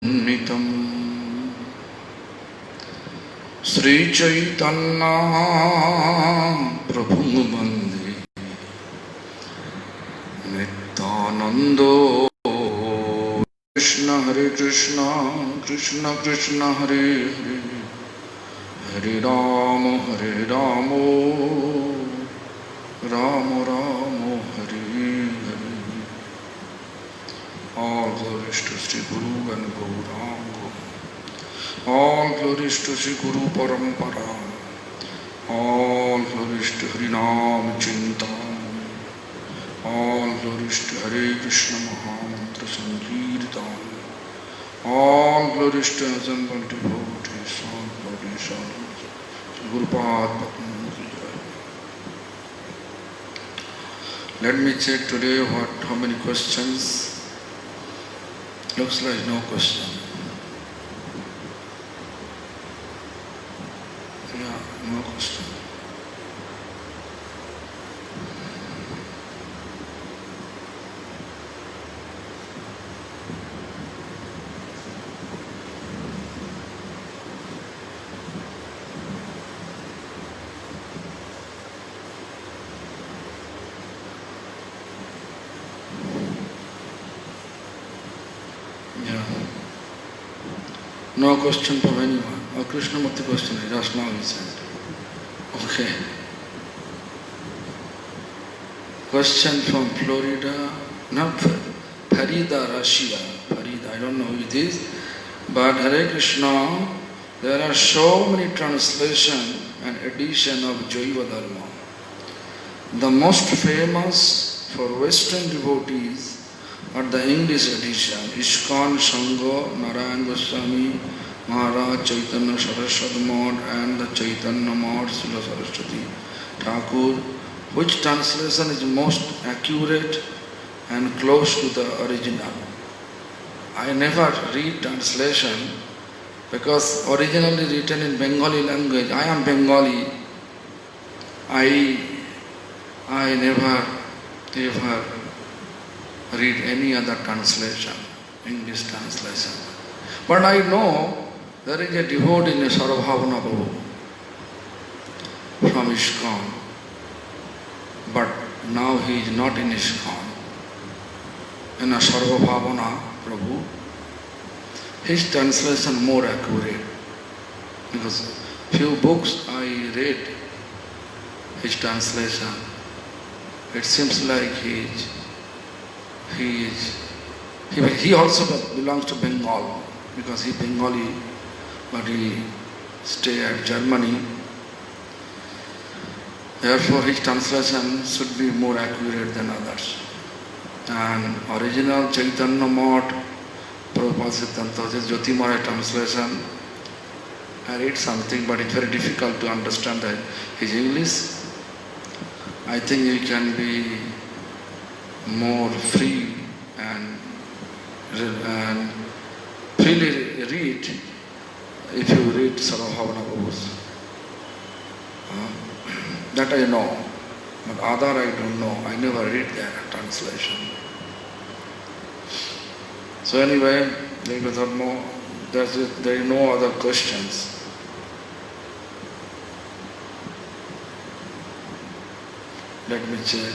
नितम् Shri Chaitanya Prabhu Vande Nityanand Krishna Hare Krishna Krishna Krishna Hare Hare Hare Ram Ram Ram Hare Hare. All glories to Sri Guru and Gauranga. All glories to Sri Guru Parampara. All glories to Harinam Chintan. All glories to Hare Krishna Mahamantra Sankirtan. All glories to assembled devotees. All glories to Guru Padma. Let me check today how many questions. Looks like no question. Yeah, no question. No question from anyone. Oh, Krishnamurti question, just now he said. Okay. Question from Florida, not Farida, Russia. Farida, I don't know who it is. But Hare Krishna, there are so many translation and edition of Jaiva Dharma. The most famous for Western devotees are the English edition, ISKCON, Sangha, Narayan Goswami, Maharaj, Chaitanya Saraswati Math and the Chaitanya Math, Srila Saraswati Thakur. Which translation is most accurate and close to the original? I never read translation because originally written in Bengali language. I am Bengali. I never ever read any other translation, English translation. But I know there is a devotee in Sarvabhavana Prabhu from ISKCON. But now he is not in ISKCON. In a Sarvabhavana Prabhu, his translation more accurate. Because few books I read, his translation, it seems like he also belongs to Bengal, because he Bengali, but he stay at Germany. Therefore his translation should be more accurate than others. And original Chaitanya Math, Prabhupada Siddhanta, Jyotirmaya translation, I read something, but it's very difficult to understand his English. I think he can be more free and freely read if you read Sarvabhavana Prabhu's. That I know, but other I don't know. I never read their translation. So anyway, there is no other questions. Let me check.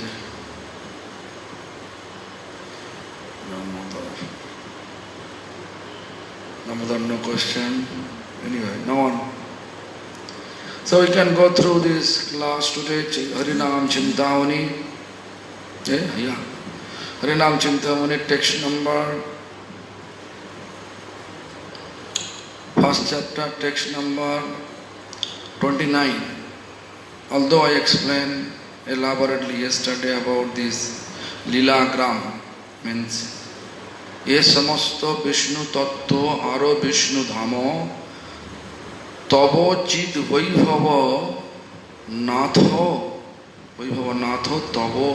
No question. Anyway, no one. So we can go through this class today, Harinam Chintamani. Yeah. Harinam Chintamani, text number, first chapter, text number 29. Although I explained elaborately yesterday about this Lilagram, means ये समस्त विष्णु तत्व आरो विष्णु धामो तबो चिद वैभव नाथो तबो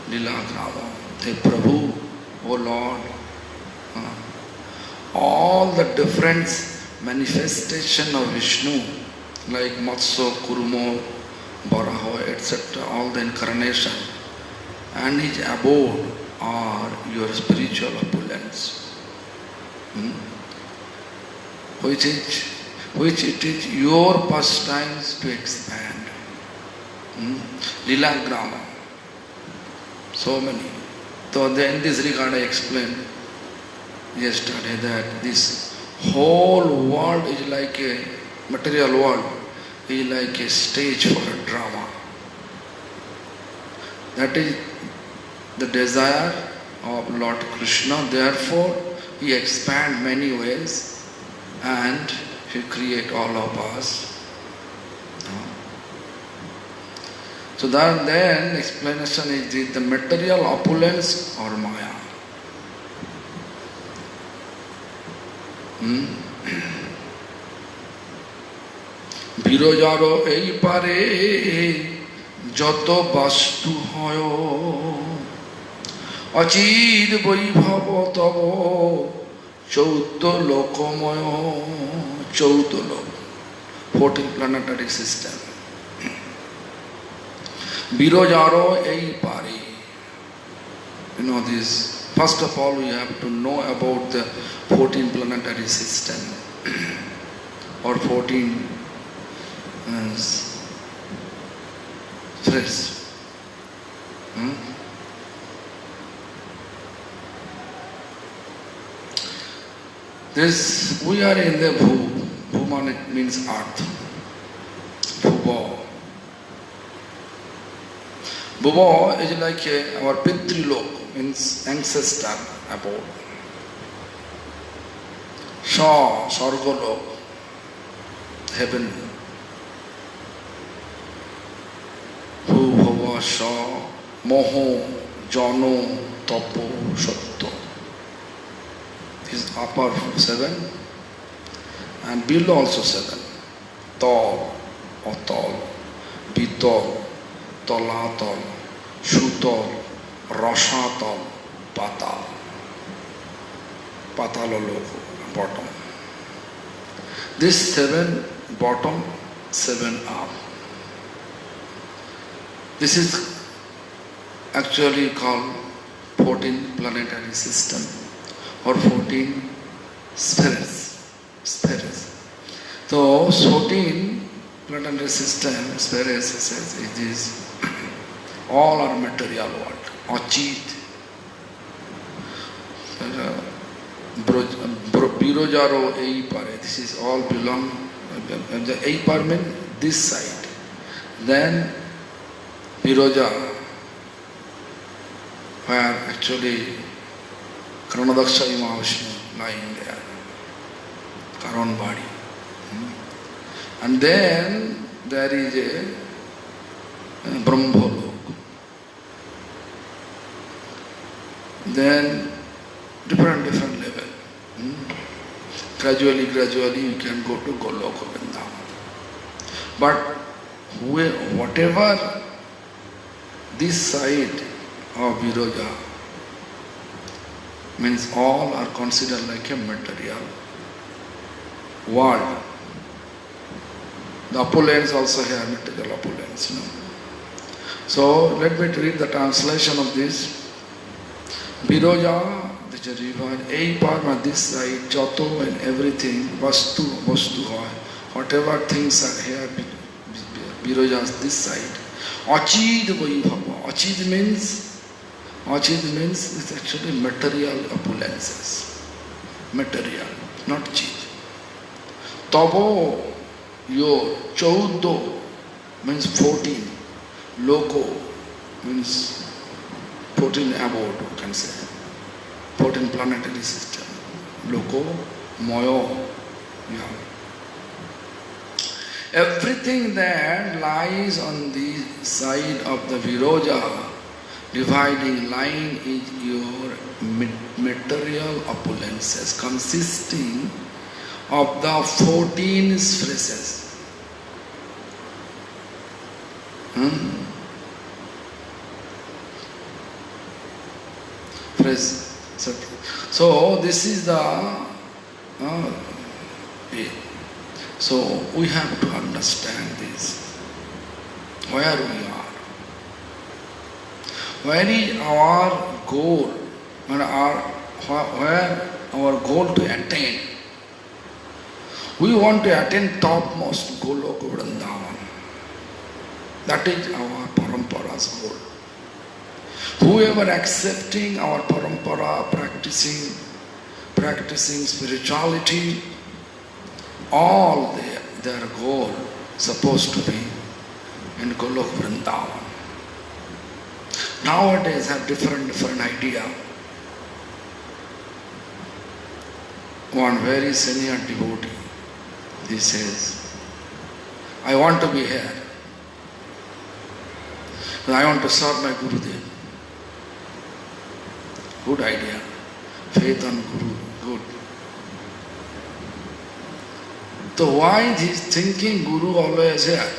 लीलाग्राम. Hey Prabhu, O Lord, all the different manifestation of Vishnu, like Matsya, Kurmo, Varaha, etc., all the incarnation, and his abode are your spiritual opulence. which it is your pastimes to expand. Lila Grama. So many. So in this regard I explained yesterday that this whole world is like a material world, is like a stage for a drama. That is the desire of Lord Krishna. Therefore, He expands many ways and He creates all of us. So that then explanation is the material opulence or Maya. বিরজারো এই পারে যত বাস্তু হয় অচিদ বৈভব তব চৌদ্দ লোকময় 14 লোক 14 planetary system. বিরজারো এই পারে, you know this. First of all, we have to know about the 14 planetary system or 14 spheres. This, we are in the Bhuman, it means earth. Bhuva. Bhuva is like our Pitrilok, means ancestor abode. Sha, Sargolok, heaven. Bhu, Bhava, Sha, Moho, Jano, Tapo, Satto. Is upper 7 and below also 7. Tol, Otol, Bitol, Tolatol, Shutol, Rashatol, Patal. Pataloloko, bottom. This 7 bottom, 7 up. This is actually called 14 planetary system or 14 spheres. So 14 planetary system, spheres, says it is all are material world. Achit, Birojaro ei pare. This is all belong. The ei par means this side. Then Biroja, where actually Karanadaksha Mahavishnu lying there, Karan body. And then there is a Brahmolok. Then different level. Gradually you can go to Goloka Vrindavan. But whatever this side of Biroja means all are considered like a material world. The opulence also have material opulence. So let me read the translation of this. Biroja, the river, ei par this side, Jato and everything, Vastu hoy, whatever things are here, Biroja is this side. Achid Vaibhava. Achid means it's actually material opulences. Material, not chid. Tabo, your chaudo means 14. Loko means 14 abode, you can say. 14 planetary system. Loko, Moyo. Yeah. Everything that lies on the side of the Viroja dividing line is your material opulences consisting of the 14 spheres. So this is the so we have to understand this. Where we are. Where is our goal? Where our goal to attain? We want to attain topmost Goloka Vrindavan. That is our parampara's goal. Whoever accepting our parampara, practicing spirituality, all their goal supposed to be in Golok Vrindavan. Nowadays have different idea. One very senior devotee, he says, I want to be here. I want to serve my Gurudev. Good idea. Faith on Guru, good. So why he is thinking Guru always here?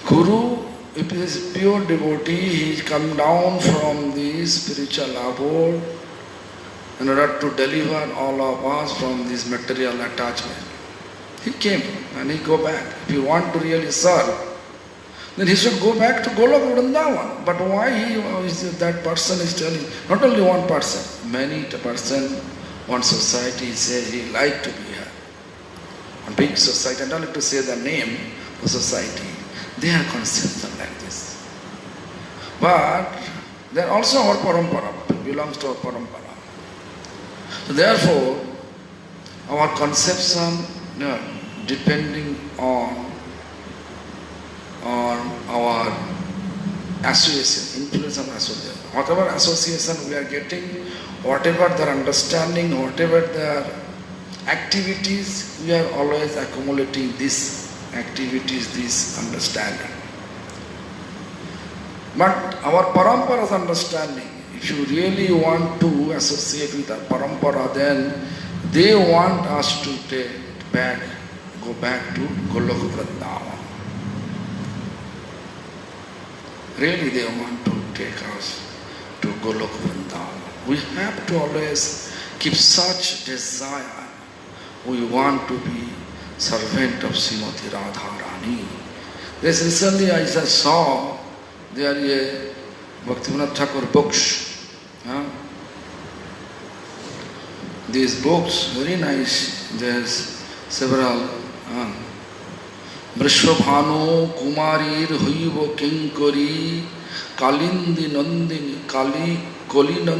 Guru, if he is pure devotee, he come down from the spiritual abode in order to deliver all of us from this material attachment. He came and he go back. If you want to really serve, then he should go back to Golok Vrindavan. But why that person is telling? Not only one person, many person, one society says he like to be here. A big society, I don't like to say the name of society. They are conception like this. But they are also our parampara, belongs to our parampara. So therefore, our conception, depending on our association, influence of association. Whatever association we are getting, whatever their understanding, whatever their activities, we are always accumulating these activities, this understanding. But our parampara's understanding, if you really want to associate with our parampara, then they want us to go back to Golok Vrindavan. Really they want to take us to Golok Vrindavan. We have to always keep such desire. We want to be servant of Srimati Radharani. This recently I just saw there a Bhaktivinoda Thakur books. These books, very nice. There's several. Vrishvabhanu Kumarir Huivo Kinkori Kalindi Nandini Kolinda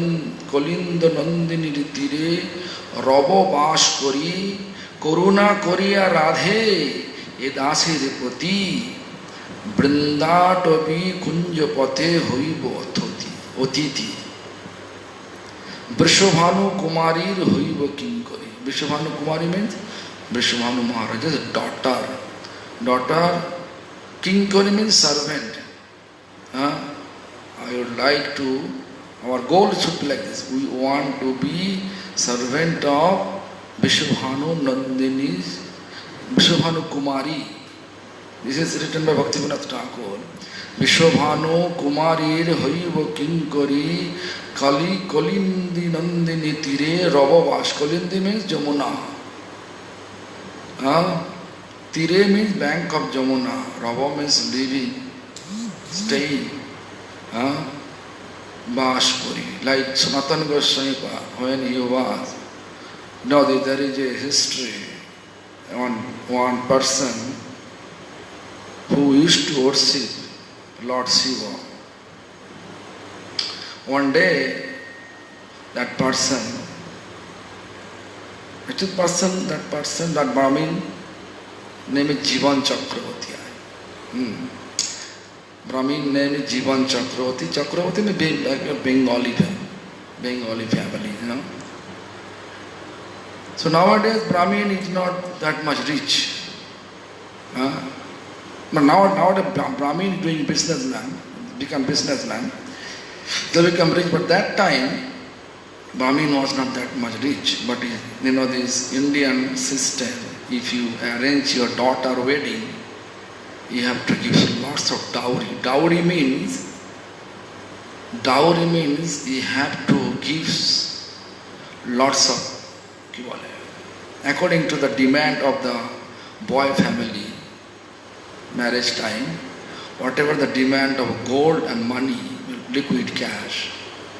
Nandini Ritire Robo Bash Kori Koruna Koria Radhe Edasi Repoti Brinda Tobi Kunjapate Huivo Otiti Vrishvabhanu Kumarir Huivo Kinkori. Vrishvabhanu Kumari means Vrishvabhanu Maharaja's daughter. Kinkori means servant. I would like to, our goal should be like this. We want to be servant of Vrishvabhanu Nandini's, Vrishvabhanu Kumari. This is written by Bhaktivinoda Thakur. Vrishvabhanu Kumarir Haiva Kinkori Kolindi Nandini Tire Rabavash. Kolindi means Jamuna. Tire means bank of Jamuna. Rava means living, staying. Bashpuri. Like Sanatana Goswami, when he was. There is a history. One person who used to worship Lord Shiva. One day, that Brahmin, name is Jivan Chakravarti. Brahmin name is Jivan Chakravarti. Chakravarti means Bengali family, So nowadays Brahmin is not that much rich. But nowadays Brahmin is doing businessman, become businessman. They become rich, but that time Brahmin was not that much rich. But this Indian system, if you arrange your daughter wedding, you have to give lots of dowry. Dowry means you have to give lots of, according to the demand of the boy family, marriage time, whatever the demand of gold and money, liquid cash,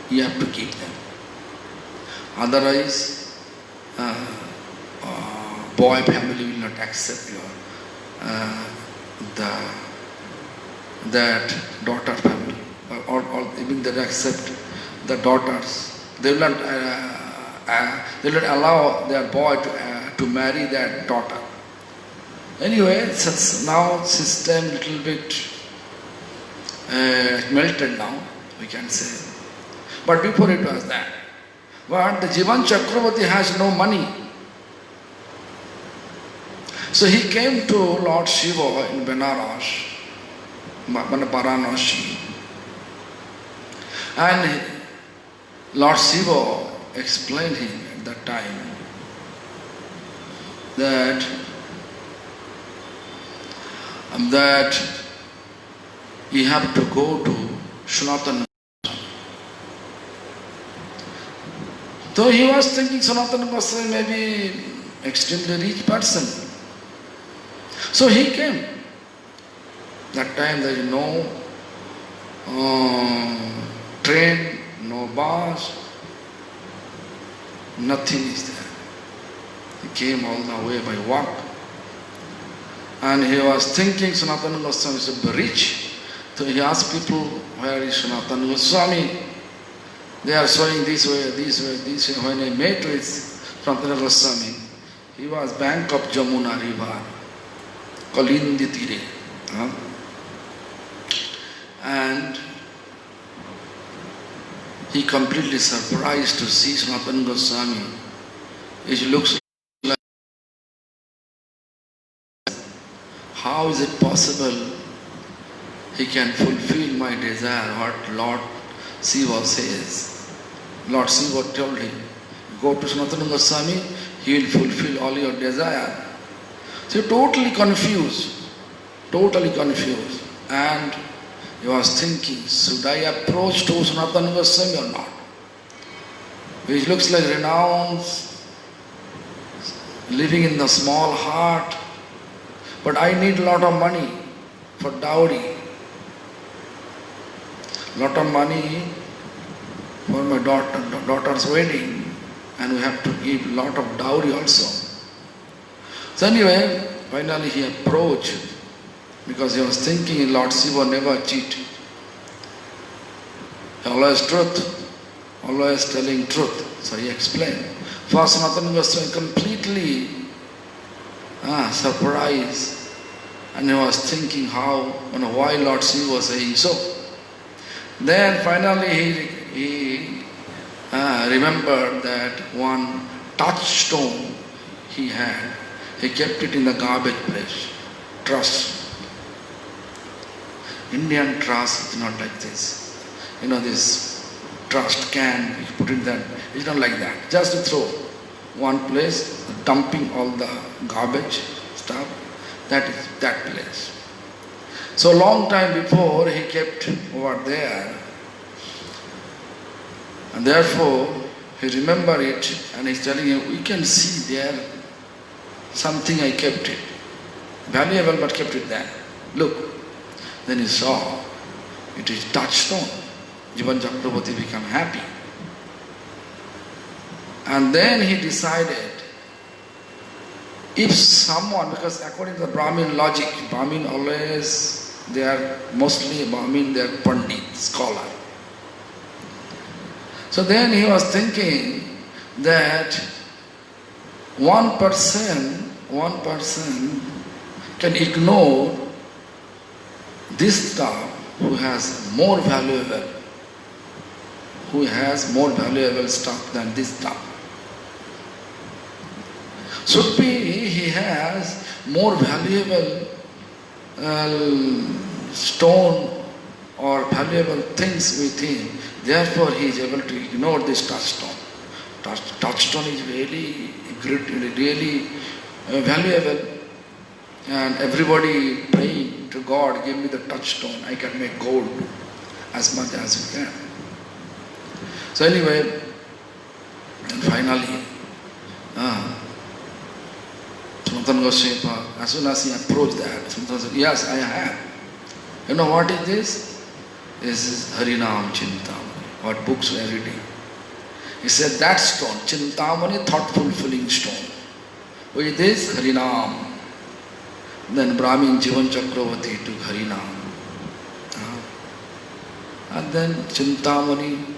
you have to give them. Otherwise, boy family will not accept your that daughter family, or even they accept the daughters. They will not allow their boy to marry their daughter. Anyway, now system little bit melted now, we can say. But before it was that. But the Jivan Chakravarti has no money. So he came to Lord Shiva in Benaras, Varanasi. And Lord Shiva explained him at that time that you have to go to Sanatana. So he was thinking Sanatana Goswami may be extremely rich person. So he came. That time there is no train, no bus, nothing is there. He came all the way by walk. And he was thinking Sanatana Goswami is very rich. So he asked people, where is Sanatana Goswami? They are showing this way, this way, this way. When I met with Sanatana Goswami, he was bank of Jamuna river, Kalindi Tire. And he completely surprised to see Sanatana Goswami. It looks like, how is it possible he can fulfill my desire, what Lord Shiva says. Lord Shiva told him, go to Sanatana Goswami, he will fulfill all your desire. So totally confused. And he was thinking, should I approach to Sanatana Goswami or not? Which looks like renounced, living in the small heart, but I need a lot of money for dowry. Lot of money for my daughter's wedding, and we have to give lot of dowry also. So anyway, finally he approached, because he was thinking Lord Shiva never cheat. He always truth, always telling truth. So he explained. First Sanatana Goswami completely surprised, and he was thinking why Lord Shiva was saying so. Then finally he remembered that one touchstone he had. He kept it in the garbage place. Trust. Indian trust is not like this. This trust can, you put it that, it's not like that. Just to throw one place, dumping all the garbage stuff, that is that place. So long time before he kept over there, and therefore he remembered it, and he's telling him, we can see there something I kept it. Valuable but kept it there. Look. Then he saw it is touchstone. Jivan Chakravarti became happy. And then he decided, if someone, because according to the Brahmin logic, Brahmin always, they are Pandit, scholar. So then he was thinking that one person can ignore this stuff who has more valuable stuff than this stuff. Should be he has more valuable stone or valuable things with him. Therefore he is able to ignore this touchstone. Touchstone is really great, really valuable, and everybody praying to God, give me the touchstone, I can make gold as much as you can. So anyway, and finally, Sanatana Goswami, as soon as he approached that, Sanatana said, yes, I have. You know what is this? This is Harinam Chintamani, what books we are reading. He said that stone, Chintamani, thought fulfilling stone. with this Harinam. Then Brahmin Jivan Chakravarti took Harinam. And then Chintamani,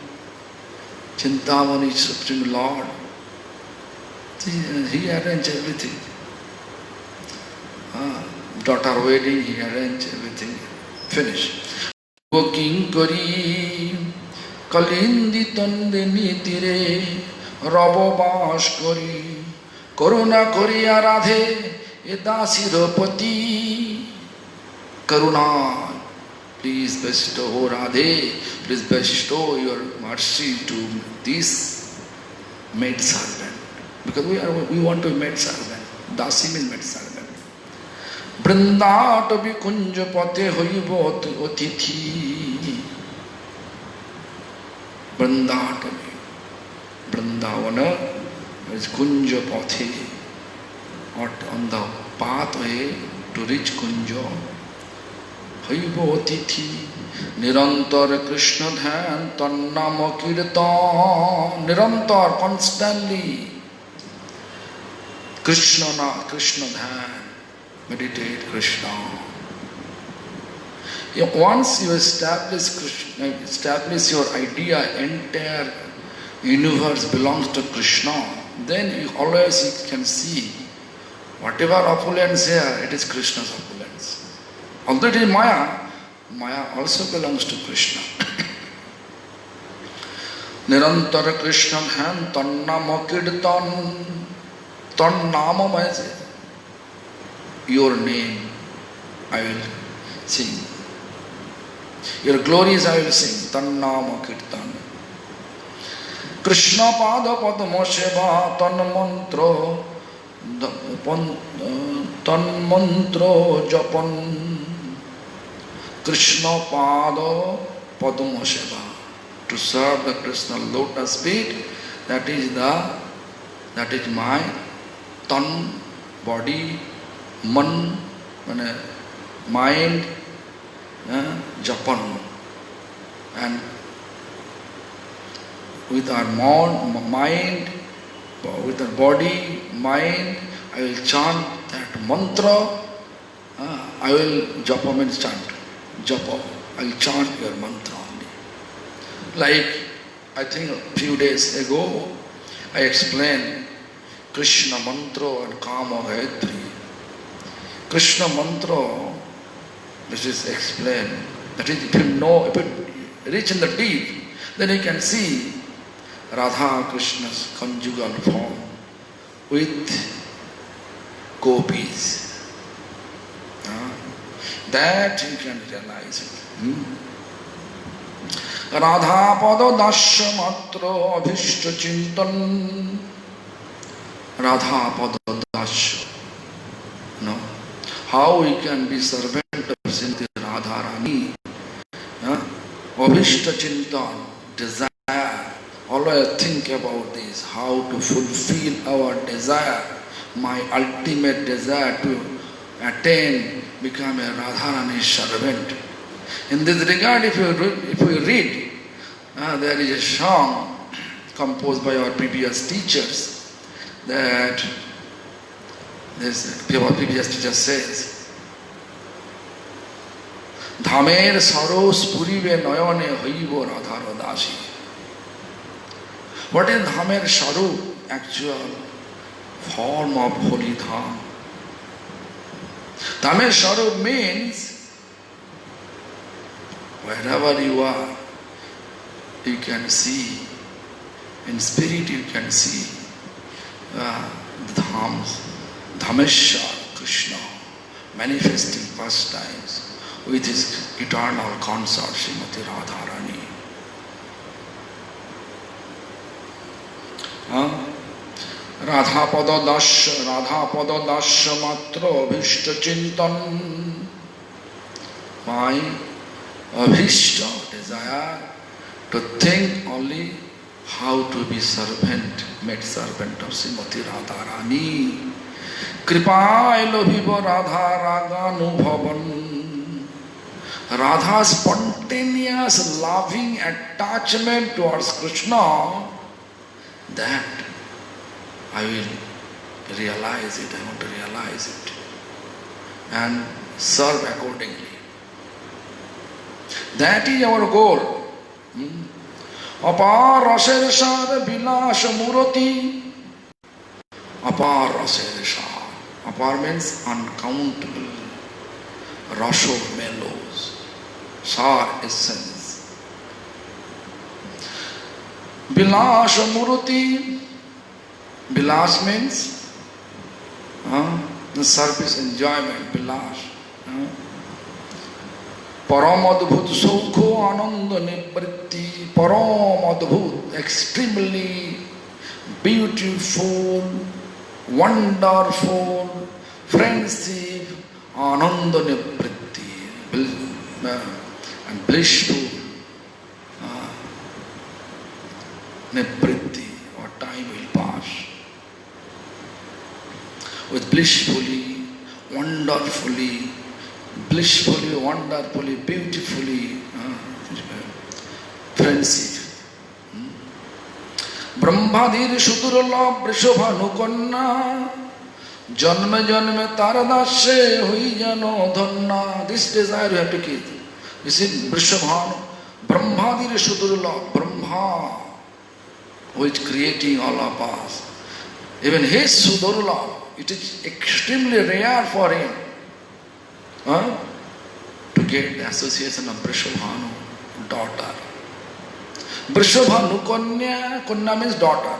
Supreme Lord, he arranged everything. Daughter wedding, he arranged everything. Finished. Working Kari, Kalindi Tande Nitire, Rabo Bash Kari, Koruna Koriya Radhe, Edasi Ropati, Karuna. Please bestow, O Radhe, please bestow your mercy to this maid servant. Because we want to be maid servant. Dasi means maid servant. Brinda to be kunja pate hoibo otithi. Brinda to be. Brindavana is kunja pate. On the pathway to reach kunja. Haibo Tithi, Nirantar Krishna Dhyan, Tannama Kirtan, Nirantar, constantly. Krishna Dhyan, meditate Krishna. Once you establish Krishna, establish your idea, entire universe belongs to Krishna, then you always can see whatever opulence here, it is Krishna's opulence. Although it is Maya, Maya also belongs to Krishna. Nirantara Krishna Dhyan Tannama Kirtan. Tannama means your name I will sing. Your glories I will sing. Tannama Kirtan. Krishna Pada Padma Sheva Tan Mantro Japan. Krishna Pada Padma Seva. To serve the Krishna lotus feet, that is my tan, body, man, mind, Japan. And with our mind, with our body, mind, I will chant that mantra. I will japa means chant. Japa. I will chant your mantra only. Like, I think a few days ago, I explained Krishna mantra and Kama Gayatri. Krishna mantra, which is explained, that is, if you reach in the deep, then you can see Radha Krishna's conjugal form with gopis. That you can realize it. Radha pada dasya matra abhishta chintan. Radha pada dasya. No. How we can be servant of Srimati Radharani? Abhishta chintan, desire. Always think about this, how to fulfill our desire. My ultimate desire to attain, become a Radharani servant. In this regard, if you read, there is a song composed by our previous teachers that our previous teacher says, Dhamer saros purive noyane haivo Radhara dasi. What is Dhamer Sarup? Actual form of holy Dham. Dhamer Sarup means wherever you are, you can see, in spirit you can see the Dhams, Dhameshwar Krishna manifesting first times with his eternal consort Srimati Radharani. Radha pada dasya matra abhishta chintan. My abhishta, desire, to think only how to be servant, maid servant of Srimati Radharani. Kripa elobhiva Radha raganubhavan. Radha's spontaneous loving attachment towards Krishna, that I will realize it, I want to realize it. And serve accordingly. That is our goal. Apar raser sar bilash murati. Apar raser sar. Apar means uncountable. Rasho mellows. Sar essence. Bilash murati. Bilash means the service enjoyment. Bilash. Paramadbhut Sukho Ananda Nibritti. Paramadbhut, extremely beautiful, wonderful friendship, Ananda Nibritti, and blissful Nibritti, or time will pass. With blissfully, wonderfully, blissfully, wonderfully, beautifully friendship. Brahmadhir Sudurla Brishabhanukanna Janma Janme Taradashe Huijano Dhanna. This desire you have to keep. You see, Brishabhanu, Brahmadhir Sudurla, Brahma, who is creating all of us. Even his Sudurla, it is extremely rare for him to get the association of Brishabhanu, daughter. Brishabhanu Kanya, Kanya means daughter.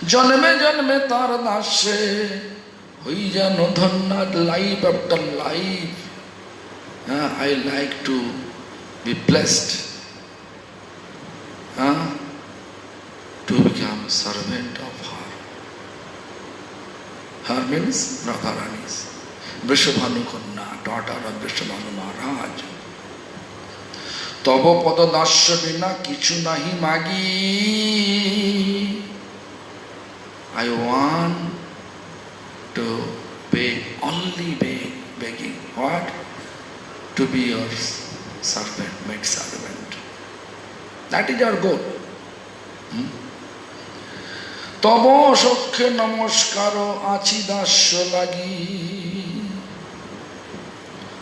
Janme janme tar dashe, hui jano dhanna, life after life. I like to be blessed to become servant of her. Her means Radharani's. Brishabhanu Kanya, daughter of Brishabhanu Maharaj. Tabo pada dasya bina kichu nahi magi. I want to beg, only begging. What? To be your servant, maid servant. That is our goal. Tabo shokhe namaskaro achi dasya lagi.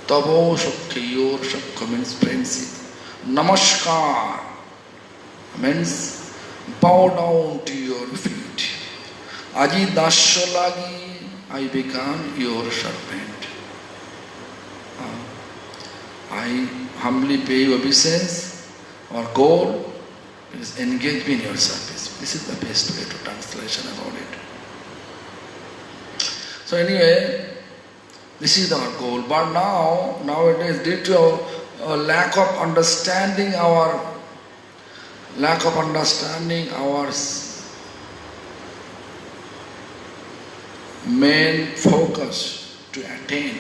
Tabo shokhe, your shokhe means friendship. Namaskar means bow down to your feet. Aji dasya lagi, I become your servant. I humbly pay you obeisance. Our goal is engage me in your service. This is the best way to translation about it. So anyway, this is our goal. But nowadays, due to our lack of understanding, our main focus to attain,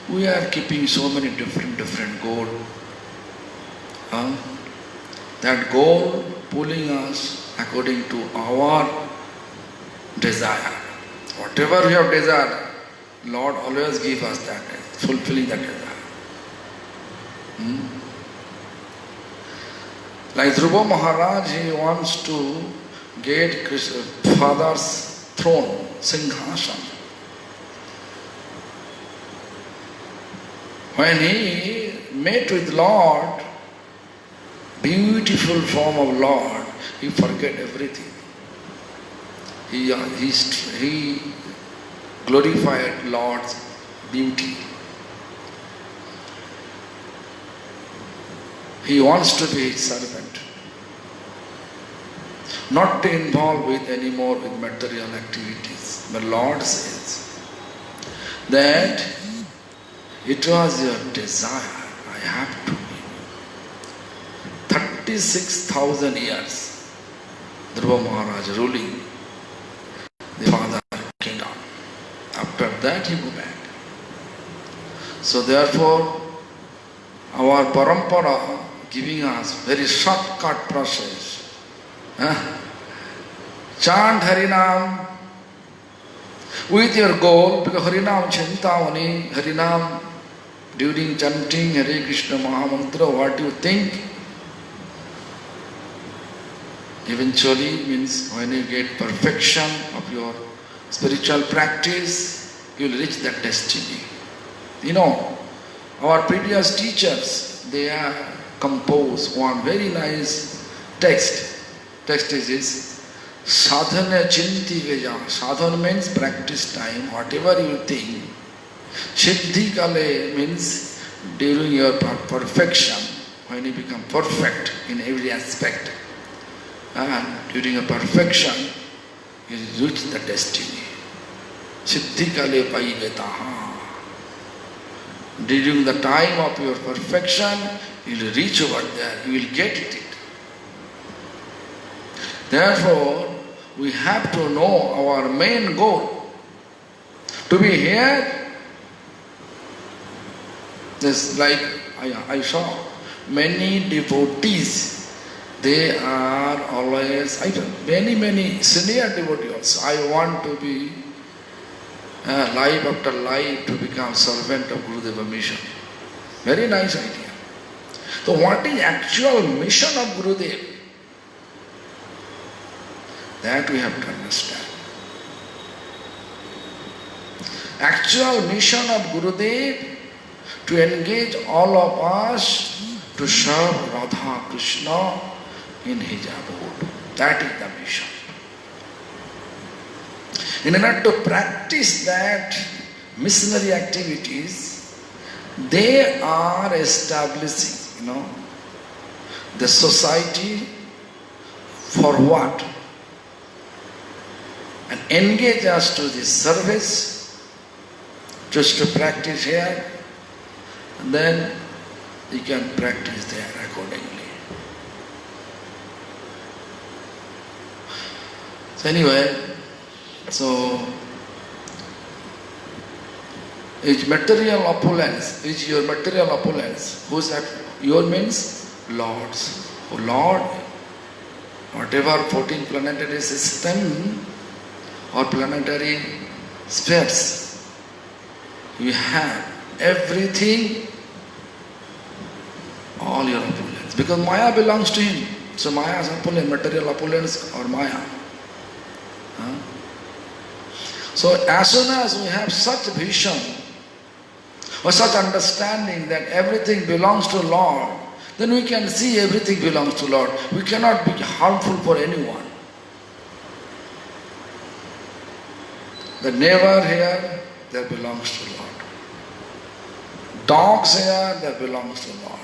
we are keeping so many different goals. That goal pulling us according to our desire. Whatever we have desired, Lord always give us that, fulfilling that desire. Like Dhruva Maharaj, he wants to get father's throne, Singhasana. When he met with Lord, beautiful form of Lord, he forget everything. He glorified Lord's beauty. He wants to be his servant, not to involve with anymore with material activities. But Lord says that it was your desire, I have to. 36,000 years, Dhruva Maharaj ruling the father came down. After that he go back. So therefore, our parampara giving us very shortcut process. Chant Harinam with your goal, because Harinam Chintavani, Harinam, during chanting Hare Krishna Mahamantra, what you think? Eventually means when you get perfection of your spiritual practice, you will reach that destiny. You know, our previous teachers, they have composed one very nice text. Text is this: sadhana chinti veja. Sadhana means practice time, whatever you think. Siddhi kale means during your perfection, when you become perfect in every aspect. And during your perfection, you reach the destiny. Siddhi kale paivetaha. During the time of your perfection, you will reach over there, you will get it. Therefore, we have to know our main goal. To be here, just like I saw many devotees, they are always, many senior devotees. I want to be life after life to become servant of Gurudeva mission. Very nice idea. So what is actual mission of Gurudev? That we have to understand. Actual mission of Gurudev to engage all of us to serve Radha Krishna in his abode. That is the mission. In order to practice that missionary activities, they are establishing, the society for what? And engage us to this service, just to practice here, and then you can practice there accordingly. So anyway, is material opulence, is your material opulence, who's that? Your means Lord's. Oh Lord, whatever 14 planetary system or planetary spheres, you have everything, all your opulence. Because Maya belongs to him. So Maya is opulence, material opulence or Maya. So as soon as we have such vision or such understanding that everything belongs to Lord, then we can see everything belongs to Lord. We cannot be harmful for anyone. The neighbor here, that belongs to Lord. Dogs here, that belongs to Lord.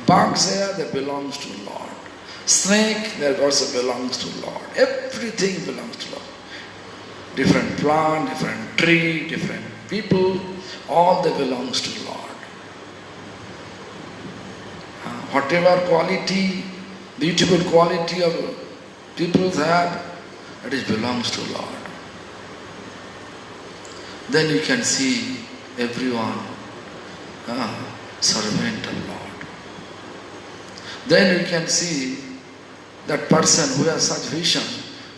Bugs here, that belongs to Lord. Snake, that also belongs to Lord. Everything belongs to Lord. Different plant, different tree, different people, all that belongs to Lord. Whatever quality, beautiful quality of people have, it belongs to Lord. Then you can see everyone servant of Lord. Then you can see that person who has such vision,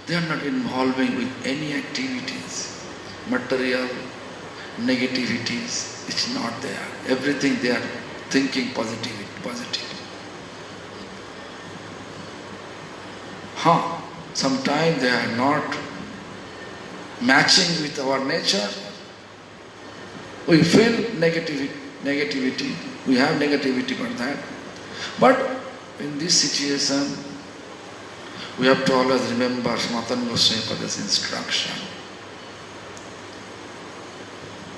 they are not involving with any activities, material, negativities, it's not there. Everything they are thinking positive. Sometimes they are not matching with our nature. We feel negativity, we have negativity for that. But in this situation, we have to always remember Sanatana Goswami Pada's instruction.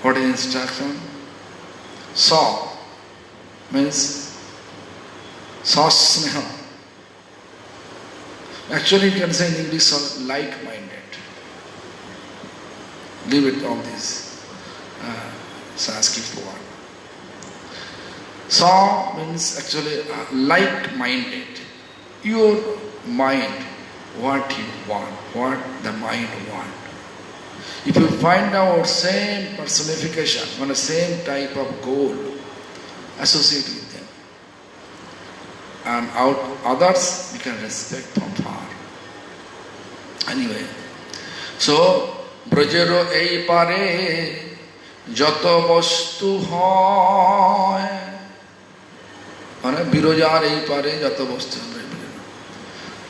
What is instruction? Sa means sasneha. Actually you can say in English like-minded. Leave it all this Sanskrit word. Sa means actually like-minded. Your mind, what you want, what the mind want. If you find out same personification, on the same type of goal, associate with them. And others you can respect from far. Anyway, so Brajero ei pare joto bostu hoy. Birojar ei pare joto bostu hoy.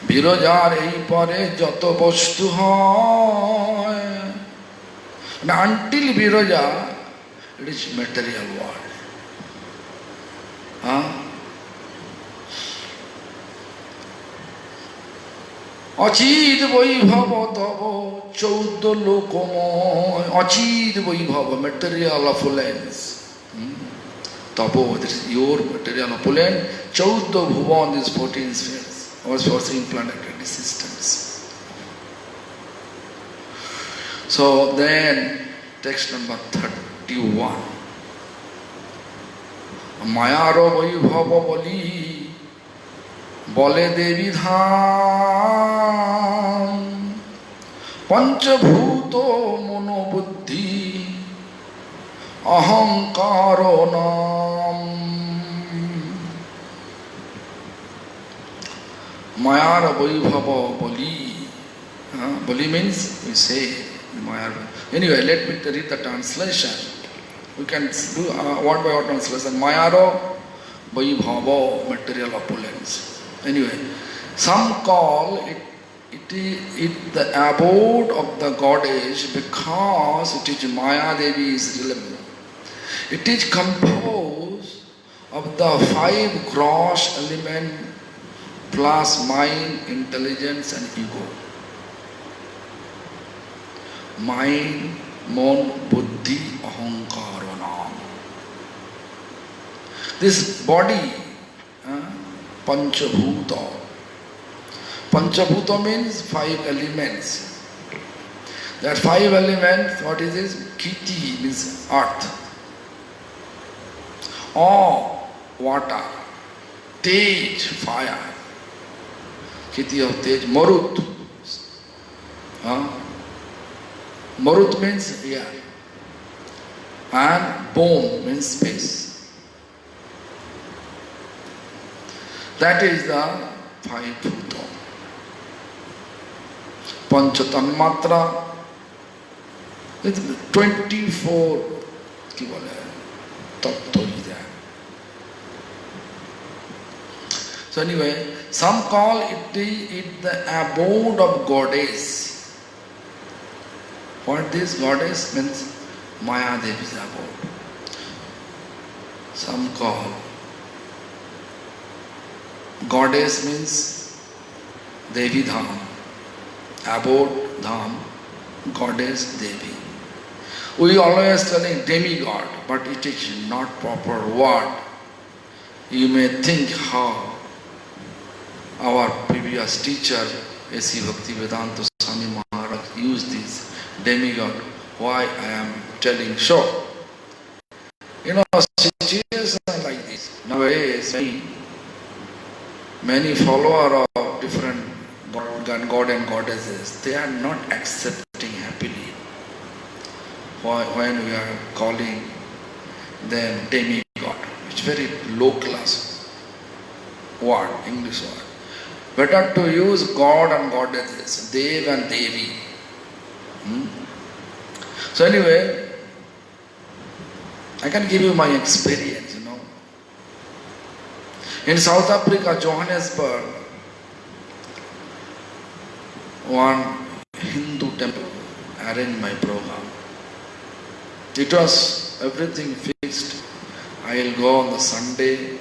Birojar ei pare joto bostu hoy. And until Viraja, it is material world. Achid Vaibhava Tava Chaudda Lokomoy. Achid Vaibhava, material opulence. Tabo, that is your material opulence. Chaudda Bhuvan is 14 spheres, or 14 planetary systems. So then, text number 31. Mayaro Vaibhava Bali Bole Devi Dham Panchabhuto Mono Buddhi Ahankaro Nam Mayara Vaibhava Bali. Bali means we say Mayara. Anyway, let me read the translation. We can do word by word translation. Mayaro Vaibhava, material opulence. Anyway, some call it the abode of the goddess because it is Maya Devi's realm. It is composed of the 5 gross elements plus mind, intelligence and ego. Mind, mon, buddhi, ahankara nam. This body, Panchabhuta. Panchabhuta means 5 elements. That 5 elements, what is this? Kiti means earth. Aw, water. Tej, fire. Kiti of Tej. Marut. Marut means air. And Bom means space. That is the 5 bhuta. Pancha Tanmatra with 24 tattva is there. So anyway, some call it the abode of goddess. What this goddess means? Maya Devi's abode. Some call goddess means Devi Dham. Abode Dham, goddess Devi. We always telling demigod, but it is not proper word. You may think how our previous teacher, A.C. Bhaktivedanta Swami Maharaj, used this demigod. Why I am telling so? Situations like this. Nowadays, many followers of different God and goddesses, they are not accepting happily when we are calling them demigod. It's very low class word, English word. Better to use God and goddesses, Dev and Devi. So anyway, I can give you my experience, In South Africa, Johannesburg, one Hindu temple arranged my program. It was everything fixed. I will go on the Sunday,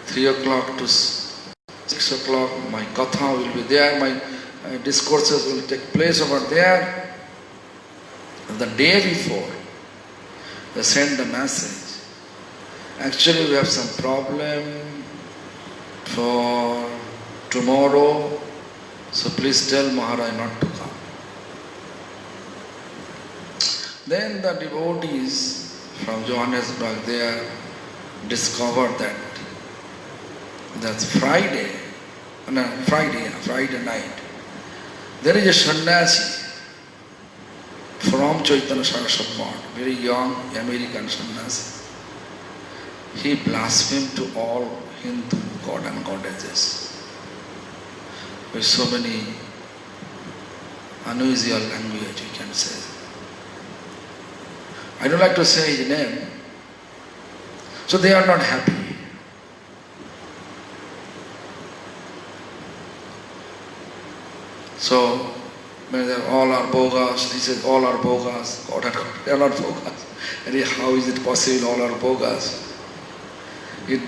3 o'clock to 6 o'clock. My katha will be there. My discourses will take place over there. The day before, they send the message. Actually, we have some problem for tomorrow, so please tell Maharaj not to come. Then the devotees from Johannesburg there discovered that that's Friday night, there is a sannyasi from Chaitanya Saraswati Math, very young American sannyasi. He blasphemed to all Hindu god and goddesses with so many unusual language, you can say. I don't like to say his name. So they are not happy. So all are bogus. He says all are bogus. God and God, they are not bogus. And how is it possible all are bogus?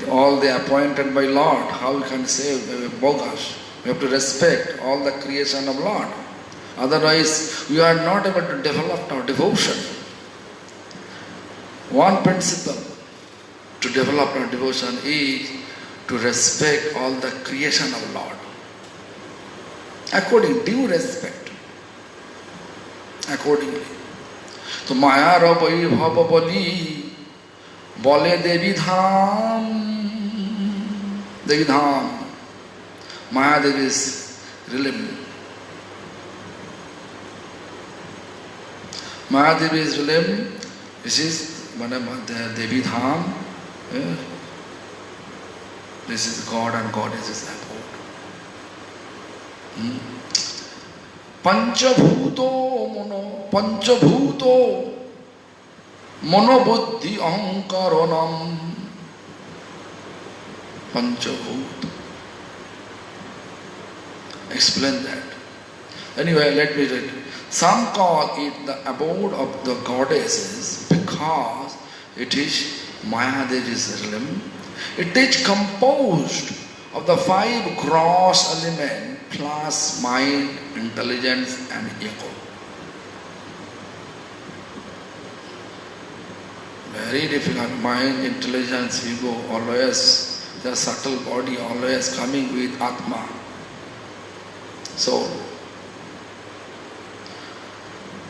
All they are appointed by Lord. How we can say bogus? We have to respect all the creation of Lord. Otherwise, we are not able to develop our devotion. One principle to develop our devotion is to respect all the creation of Lord. According due respect. Accordingly. So Maya Rabai Bhava Bali Bole Devi Dham. Devi Dham. Maya Devi's realm. Maya Devi's realm. This is Devi Dham. This is God and Goddess's abode. Panchabhuto Monobuddhi Ahankaranam. Panchabhuta. Explain that. Anyway, let me read. Some call it the abode of the goddesses because it is Maya Devi's realm. It is composed of the 5 gross elements plus mind, intelligence and ego. Very difficult. Mind, intelligence, ego, always the subtle body, always coming with Atma, soul.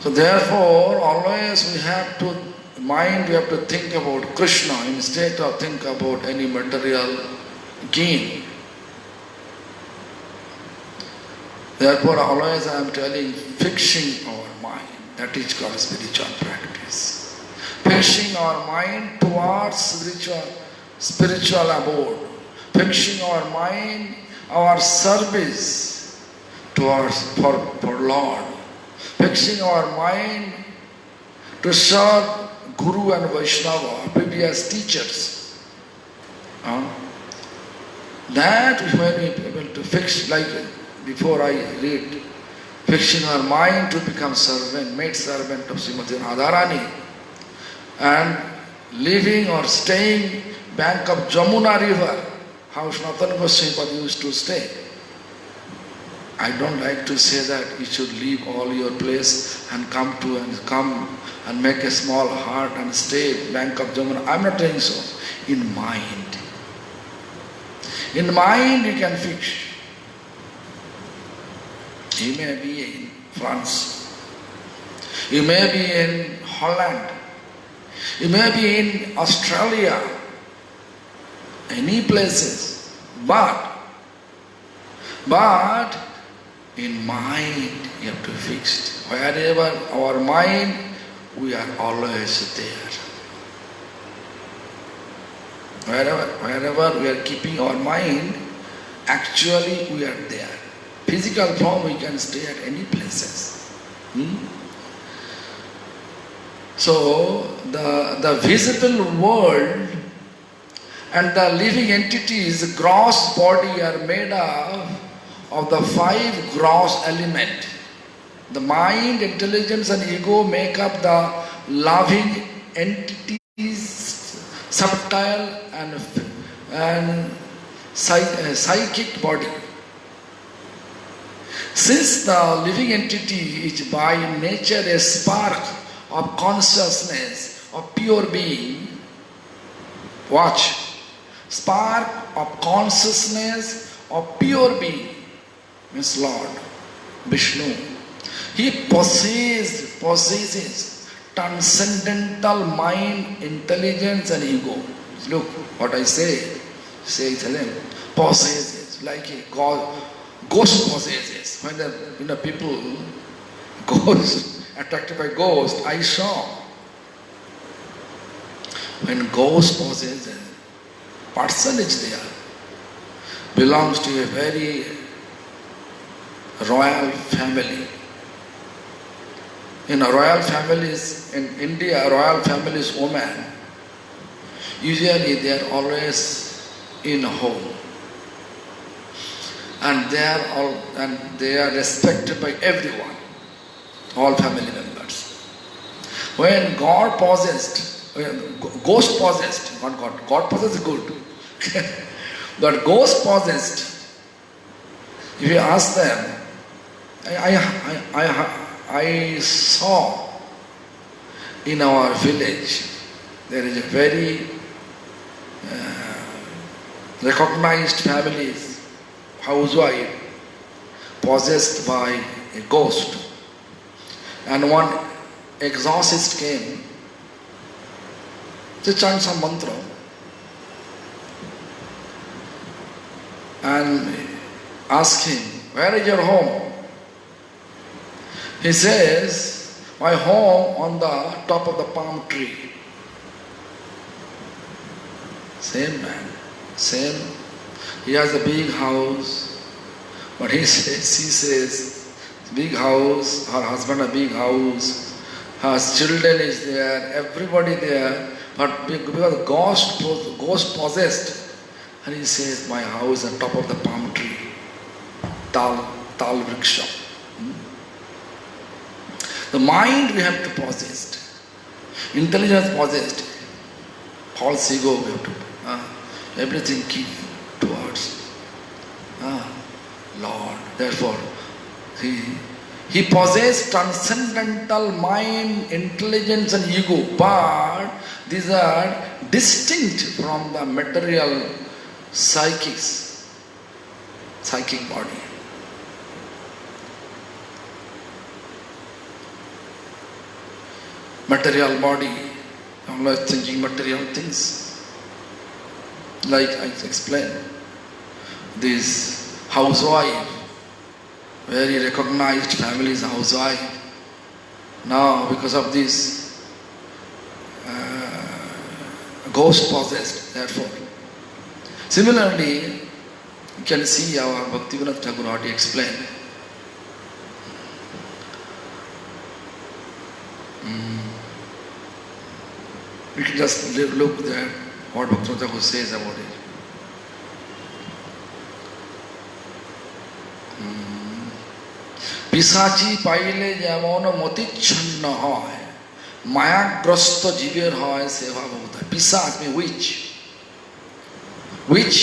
So therefore, always we have to think about Krishna instead of think about any material gain. Therefore, always I am telling, fixing our mind, that is called spiritual practice. Fixing our mind towards spiritual abode. Fixing our mind, our service for Lord. Fixing our mind to serve Guru and Vaishnava, previous teachers. That we may be able to fix, like before I read, fixing our mind to become maid servant of Srimati Radharani, and living or staying bank of Jamuna river, how Sanatana Goswami used to stay. I don't like to say that you should leave all your place and come and make a small hut and stay bank of Jamuna. I'm not saying so. In mind. In mind you can fix. You may be in France. You may be in Holland. You may be in Australia. Any places. But in mind you have to fix. Wherever our mind, we are always there. Wherever we are keeping our mind, actually we are there. Physical form we can stay at any places. So the visible world and the living entities, gross body, are made of the 5 gross elements. The mind, intelligence and ego make up the loving entities, subtle and psychic body. Since the living entity is by nature a spark of consciousness, of pure being, watch, spark of consciousness of pure being, means Lord, Vishnu. He possesses transcendental mind, intelligence and ego. Look what I say. Tell him, possesses, like a ghost possesses. When the people, ghosts, attracted by ghost, I saw. When ghost possesses, person is there, belongs to a very royal family. In royal families, in India, royal families, women, usually they are always in a home. And they are respected by everyone. all family members. When God possessed, ghost possessed, not God, God possessed is good. But ghost possessed, if you ask them, I saw in our village there is a very recognized families, housewife, possessed by a ghost. And one exorcist came to chant some mantra and asked him, where is your home? He says, my home on the top of the palm tree. Same man, same. He has a big house, but she says, big house, her husband a big house, her children is there, everybody there, but because ghost possessed, and he says, my house on top of the palm tree, Tal Vriksha. The mind we have to possess, intelligence possessed, false ego we have to, everything keep towards Lord. Therefore, he possessed transcendental mind, intelligence and ego, but these are distinct from the material psychic body. Material body, always thinking material things. Like I explained, this housewife, very recognized family's housewife, now because of this ghost possessed, therefore. Similarly, you can see our Bhaktivinoda Thakur already explained. We can just look at what Bhaktivinoda Thakur says about it. পিশাচি পাইলে যেমন মতিচ্ছন্ন হয়, মায়াগ্রস্ত জীবের হয় সেবা বোধ হয়। Pisach means which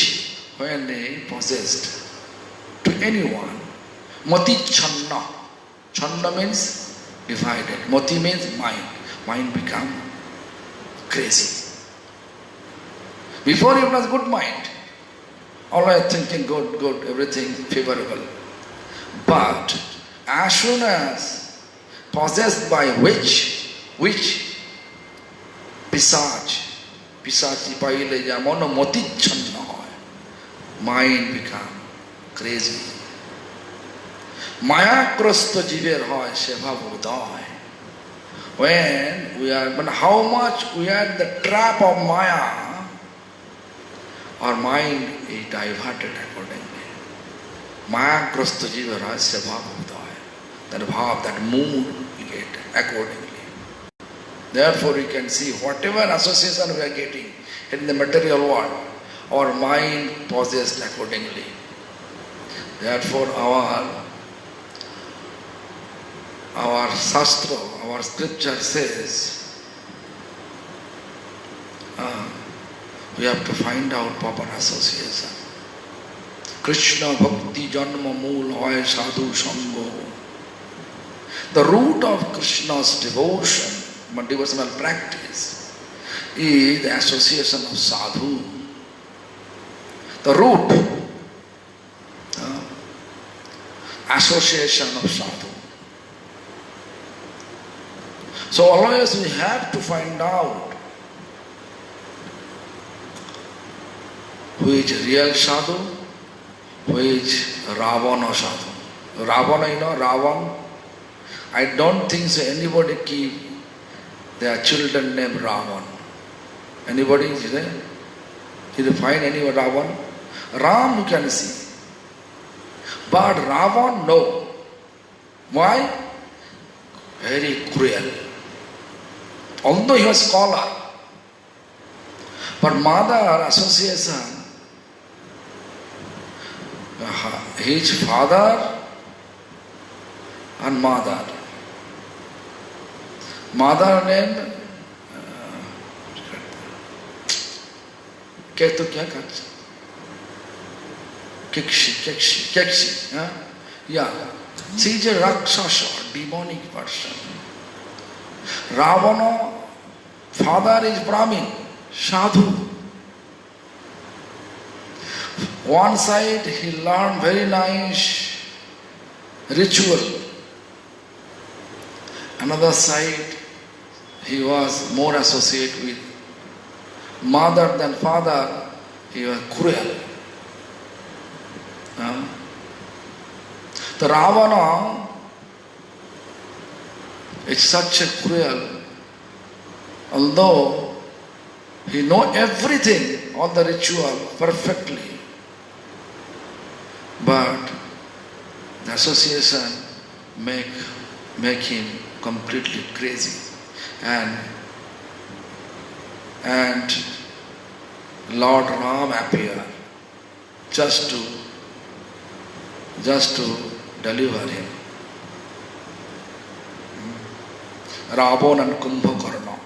when they possessed to anyone, matichhanna. Channa means divided. Mati means mind become crazy. Before it was good mind, always thinking good, everything favorable. But as soon as possessed by which পিশাচি পাইলে যেমন মতিচ্ছন্ন হয়, mind become crazy. মায়াগ্রস্ত জীবের হয় সেবা বোধয়. When how much we are the trap of Maya, our mind is diverted accordingly. মায়াগ্রস্ত জীবের হয় সেবা বোধয়. That bhav, that mood we get accordingly. Therefore we can see whatever association we are getting in the material world, our mind possessed accordingly. Therefore our Shastra, our scripture says, we have to find out proper association. Krishna bhakti janma mool hoy sadhu sango. The root of Krishna's devotional practice, is the association of sadhu. The root, association of sadhu. So always we have to find out who is real sadhu, who is Ravana sadhu. Ravana, Ravan. I don't think so anybody keep their children named Ravan. Anybody is there? Did you find anyone Ravan? Ram you can see. But Ravan, no. Why? Very cruel. Although he was scholar, but mother association, his father and mother, mother name Kekshi, yeah. She is a Rakshasa, demonic person. Ravana, father is Brahmin, Sadhu. One side he learned very nice ritual. Another side he was more associated with mother than father, he was cruel. The Ravana is such a cruel, although he knows everything, all the ritual perfectly, but the association make him completely crazy. And Lord Ram appeared just to deliver him. Ravana and Kumbhakarna.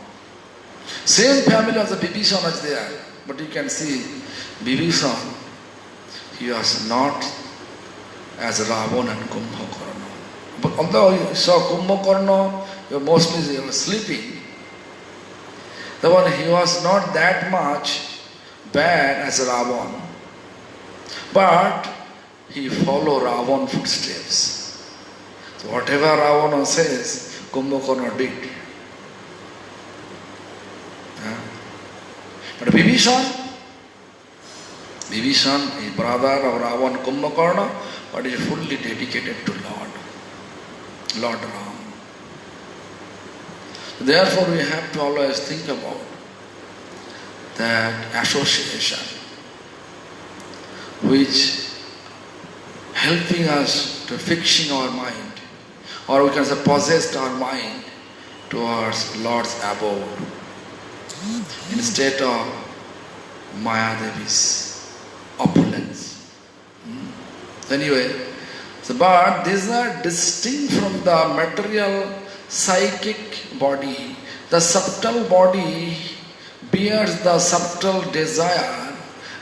Same family as the Bibhisana is there, but you can see Bibhisana, he was not as Ravana and Kumbhakarna. But although you saw Kumbhakarna, he was sleeping. The one he was not that much bad as Ravana, but he followed Ravana's footsteps. So whatever Ravana says, Kumbhakarna did. But Bibhisana is brother of Ravana Kumbhakarna, but is fully dedicated to Lord Ram. Therefore we have to always think about that association which helping us to fixing our mind, or we can say possessed our mind towards Lord's abode instead of Mayadevi's opulence. Anyway, but these are distinct from the material psychic body. The subtle body bears the subtle desire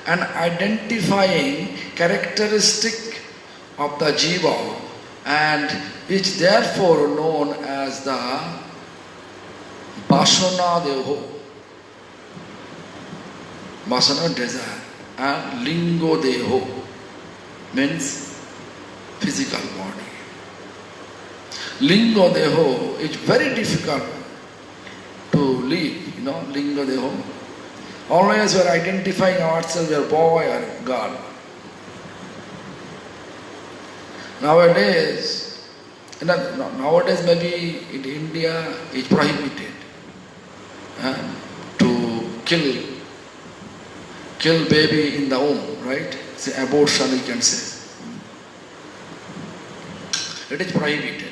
and identifying characteristic of the jiva, and is therefore known as the Vasana Deho, Vasana desire, and Lingo Deho means physical body. Lingo Deho is very difficult to live, Lingo Deho. Always we are identifying ourselves as boy or girl. Nowadays maybe in India it's prohibited to kill baby in the womb, right? Say abortion, you can say. It is prohibited.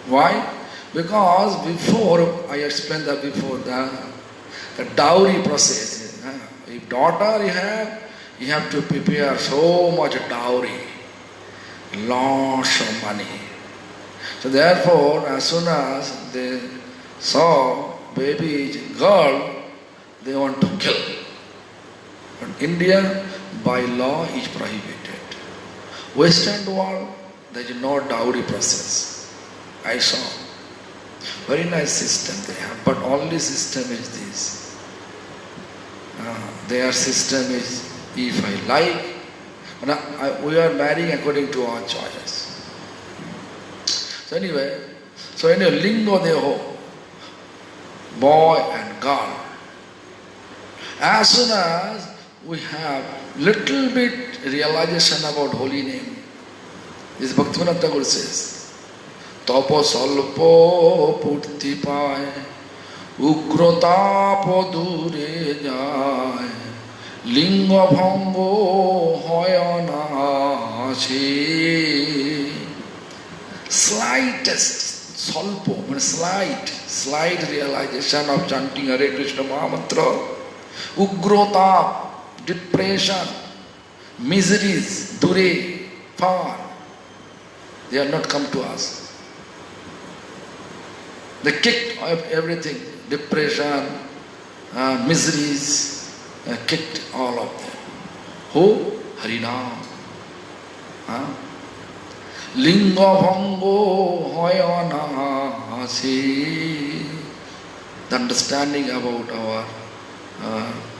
Why? Because before, I explained that before, the dowry process. If daughter you have to prepare so much dowry, lots of money. So therefore, as soon as they saw baby girl, they want to kill. But India, by law, is prohibited. Western world, there is no dowry process. I saw. Very nice system they have, but only system is this. Their system is, if I like, we are marrying according to our choices. So anyway, Lingo Deho, boy and girl. As soon as we have little bit realization about holy name, this Bhaktivinoda Thakur says, Tapo salpo purti paye, ugrotapo dure jaye, linga bhango hoyana ache. Slightest, salpo, means slight realization of chanting Hare Krishna Mahamantra, ugrotap, depression, miseries, dure, far, they are not come to us. They kicked everything, depression, miseries, kicked all of them. Who? Harinam. Linga bhango hoyana se. The understanding about our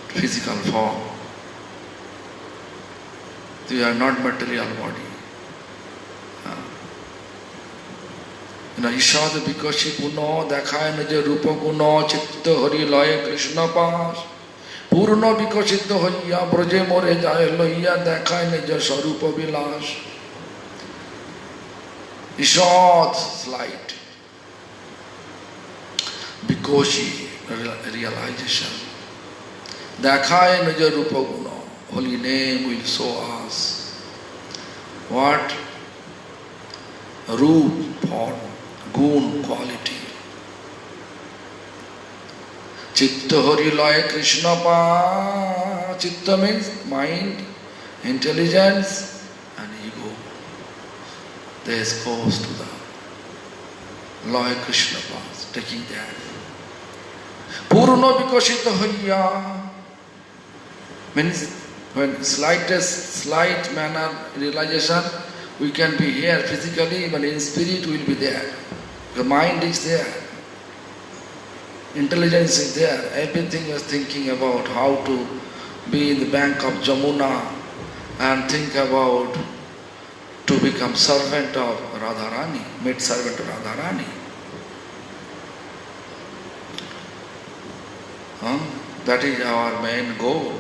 physical form. We are not material body. ঈষদ বিকশি গুণ দেখায় নিজ রূপ গুণ চিত্ত হরি লয়ে কৃষ্ণ পাশ পূর্ণ বিকশিত হইয়া ব্রজে মরে যায় লইয়া দেখায় নিজ স্বরূপ বিলাস ঈষদ স্লাইট বিকশি realization দেখায় নিজ রূপ গুণ holy name will show us what roop form gun quality. Chitta Hari Laya Krishna Pa. Chitta means mind, intelligence and ego. This goes to the Laya Krishna Pa, taking that. Purna Vikashita Hoya means when slight manner realization, we can be here physically, but in spirit we will be there. The mind is there. Intelligence is there. Everything is thinking about how to be in the bank of Jamuna and think about to become servant of Radharani, maid servant of Radharani. That is our main goal.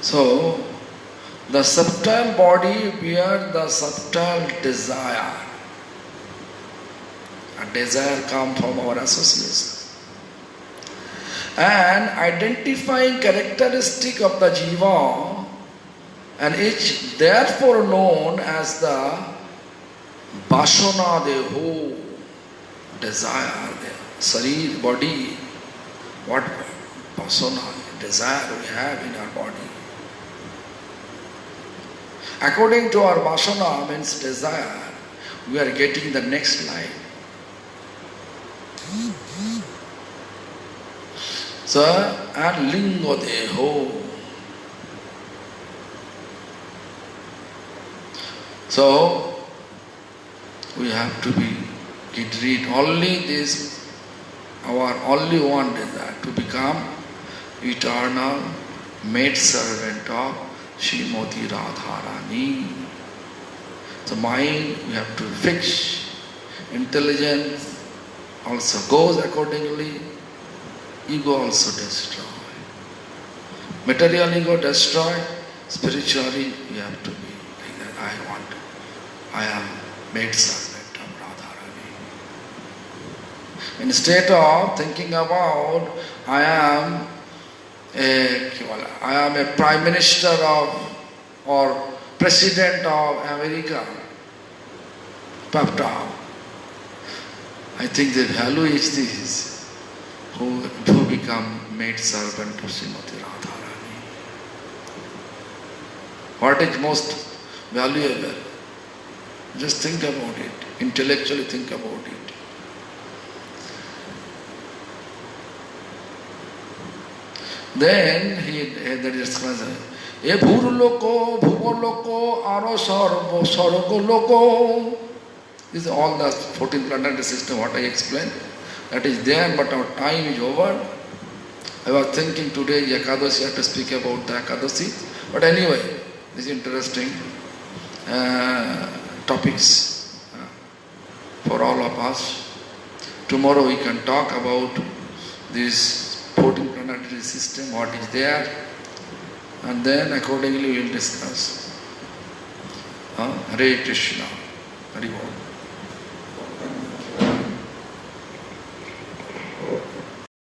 So, the subtle body bears the subtle desire. A desire comes from our association. And identifying characteristic of the jiva and each therefore known as the vasana deho, desire, the sarir, body, what vasana, desire we have in our body. According to our vasana means desire, we are getting the next life. So, and lingo deho. So, we have to be get rid only this, our only one desire to become eternal maid servant of Srimati Radharani. So mind we have to fix, intelligence also goes accordingly, ego also destroy. Material ego destroy, spiritually we have to be like that. I am maid servant of Radharani. Instead of thinking about I am a prime minister of or president of America, Papa. I think the value is this, who become maid servant of Srimati Radharani. What is most valuable? Just think about it, intellectually think about it. Then that is E bhur loko, bhuvo loko, aro sarvo, sargo loko. This is all the 14th planetary system what I explained. That is there, but our time is over. I was thinking today Ekadashi, I have to speak about the Ekadashi. But anyway, this is interesting topics for all of us. Tomorrow we can talk about this 14th planetary system, what is there, and then accordingly we will discuss. Hare Krishna. Hari Bol.